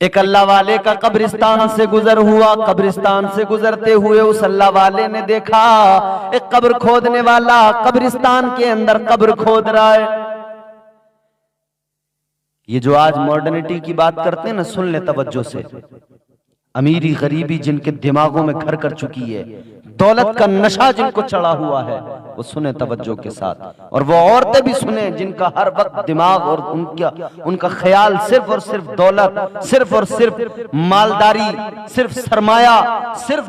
एक अल्लाह वाले का कब्रिस्तान से गुजर हुआ। कब्रिस्तान से गुजरते हुए उस अल्लाह वाले ने देखा एक कब्र खोदने वाला कब्रिस्तान के अंदर कब्र खोद रहा है। ये जो आज मॉडर्निटी की बात करते हैं ना, सुन ले तवज्जो से। अमीरी गरीबी जिनके दिमागों में घर कर चुकी है, दौलत का नशा जिनको चढ़ा हुआ है, वो सुने तवज्जो के साथ। और वो औरतें भी सुने जिनका हर वक्त दिमाग और उनका ख्याल सिर्फ और सिर्फ दौलत, सिर्फ और सिर्फ मालदारी, सिर्फ सरमाया, सिर्फ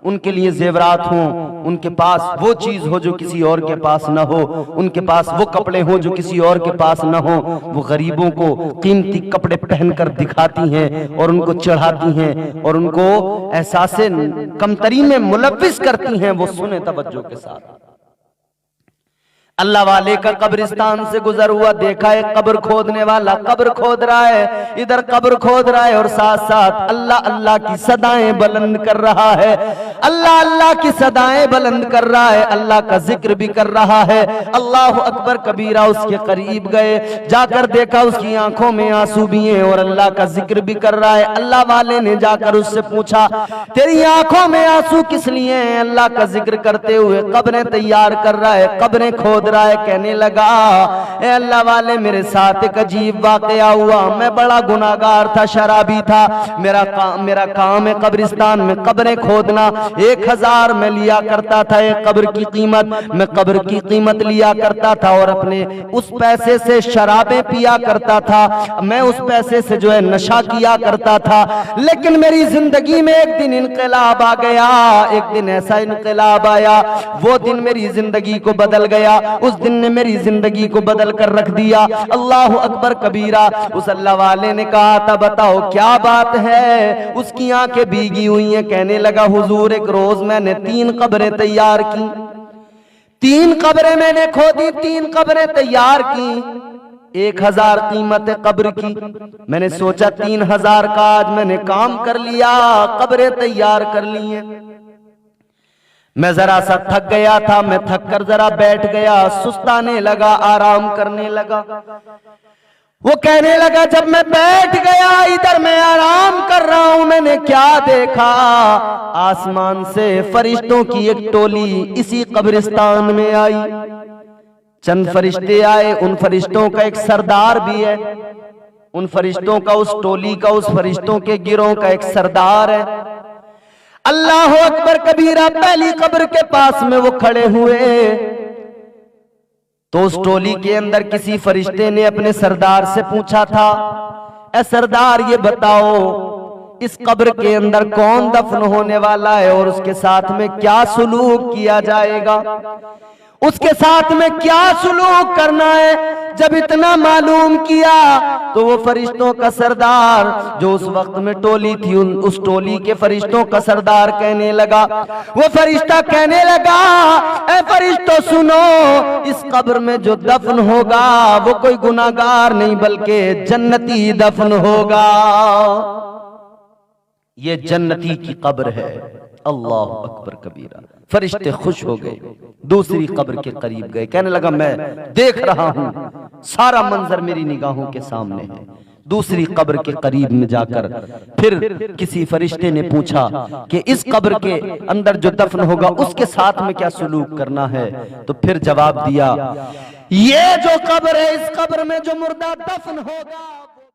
उनके लिए जेवरात हो, उनके पास वो चीज हो जो किसी और के पास ना हो, उनके पास वो कपड़े हो जो किसी और के पास ना हो। वो गरीबों को कीमती कपड़े पहनकर दिखाती हैं और उनको चढ़ाती हैं और उनको एहसासे कमतरी में मुलव्विस करती हैं। वो सुने तवज्जो के साथ। अल्लाह वाले का कब्रिस्तान से गुजर हुआ, देखा एक कब्र खोदने वाला कब्र खोद रहा है, इधर कब्र खोद रहा है और साथ साथ अल्लाह अल्लाह की सदाएं बुलंद कर रहा है। अल्लाह अल्लाह की सदाएं बुलंद कर रहा है, अल्लाह का जिक्र भी कर रहा है। अल्लाह अकबर कबीरा। उसके करीब गए, जाकर देखा उसकी आंखों में आंसू भी हैं और अल्लाह का जिक्र भी कर रहा है। अल्लाह वाले ने जाकर उससे पूछा, तेरी आंखों में आंसू किस लिए हैं? अल्लाह का जिक्र करते हुए कब्रें तैयार कर रहा है, कब्रें खोद रहा है। कहने लगा, ए अल्लाह वाले, मेरे साथ एक अजीब वाकया हुआ। मैं बड़ा गुनाहगार था, शराबी था। मेरा काम है कब्रिस्तान में कब्रें खोदना। 1000 में लिया करता था एक कब्र की कीमत। मैं कब्र की कीमत लिया करता था और अपने उस पैसे से शराबें पिया करता था। मैं उस पैसे से जो है नशा किया करता था। लेकिन मेरी जिंदगी में एक दिन इनकलाब आ गया। एक दिन ऐसा इनकलाब आया, वो दिन मेरी जिंदगी को बदल गया। उस दिन ने मेरी जिंदगी को बदल कर रख दिया। अल्लाह अकबर कबीरा। उस अल्लाह वाले ने कहा था, बताओ क्या बात है? उसकी आंखें भीगी हुई हैं। कहने लगा, हुजूर, एक रोज मैंने 3 कब्रें तैयार की। 3 कब्रें मैंने खोदी, 3 कब्रें तैयार की। 1000 कीमत है कब्र की। मैंने सोचा 3000 का आज मैंने काम कर लिया, कब्रें तैयार कर ली हैं। मैं जरा सा थक गया था, मैं थक कर जरा बैठ गया, सुस्ताने लगा, आराम करने लगा। वो कहने लगा, जब मैं बैठ गया, इधर मैं आराम कर रहा हूं, मैंने क्या देखा? आसमान से फरिश्तों की एक टोली इसी कब्रिस्तान में आई। चंद फरिश्ते आए, उन फरिश्तों का एक सरदार भी है। उन फरिश्तों का, उस टोली का, उस फरिश्तों के गिरोह का एक सरदार है। अल्लाह अकबर कबीरा। पहली कब्र के पास में वो खड़े हुए तो उस टोली के अंदर किसी फरिश्ते ने अपने सरदार से पूछा था, ए सरदार, ये बताओ इस कब्र के अंदर कौन दफन होने वाला है और उसके साथ में क्या सुलूक किया जाएगा? उसके साथ में क्या सुलूक करना है? जब इतना मालूम किया तो वो फरिश्तों का सरदार जो उस वक्त में टोली थी, उस टोली के फरिश्तों का सरदार कहने लगा, वो फरिश्ता कहने लगा, ए फरिश्तों सुनो, इस कब्र में जो दफन होगा वो कोई गुनाहगार नहीं बल्कि जन्नती दफन होगा। ये जन्नती की कब्र है। अल्लाह अकबर कबीरा। फरिश्ते खुश हो गए, दूसरी कब्र के करीब गए। कहने लगा, मैं देख रहा हूं, सारा मंजर मेरी निगाहों के सामने है। दूसरी कब्र के करीब में जाकर फिर किसी फरिश्ते ने पूछा कि इस कब्र के अंदर जो दफन होगा उसके साथ में क्या सुलूक करना है? तो फिर जवाब दिया, ये जो कब्र है, इस कब्र में जो मुर्दा दफन होगा